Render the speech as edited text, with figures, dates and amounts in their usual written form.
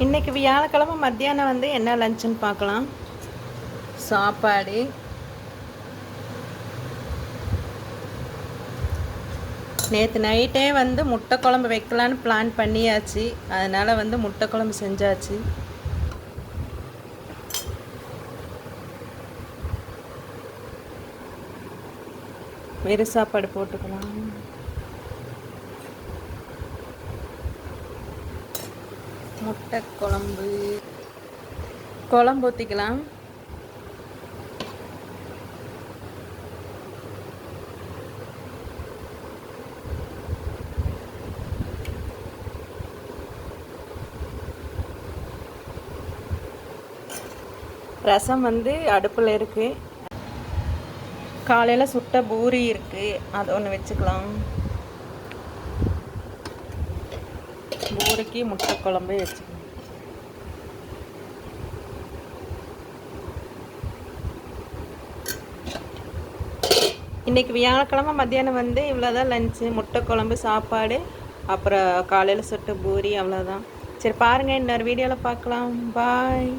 இன்றைக்கி வியாழக்கிழமை மத்தியானம் வந்து என்ன லஞ்சுன்னு பார்க்கலாம். சாப்பாடு, நேற்று நைட்டே வந்து முட்டை குழம்பு வைக்கலான்னு பிளான் பண்ணியாச்சு. அதனால் வந்து முட்டை குழம்பு செஞ்சாச்சு. வெறும் சாப்பாடு போட்டுக்கலாம். முட்டை குழம்பு ஊற்றிக்கலாம். ரசம் வந்து அடுப்பில் இருக்குது. காலையில் சுட்ட பூரி இருக்குது, அது ஒன்று வச்சுக்கலாம். பூரிக்கு முட்டை குழம்பு வச்சுக்கலாம். இன்றைக்கி வியாழக்கிழமை மத்தியானம் வந்து இவ்வளோதான் லஞ்சு. முட்டை குழம்பு, சாப்பாடு, அப்புறம் காலையில் சுட்ட பூரி, அவ்வளோதான். சரி பாருங்கள், இன்னொரு வீடியோவில் பார்க்கலாம். பாய்.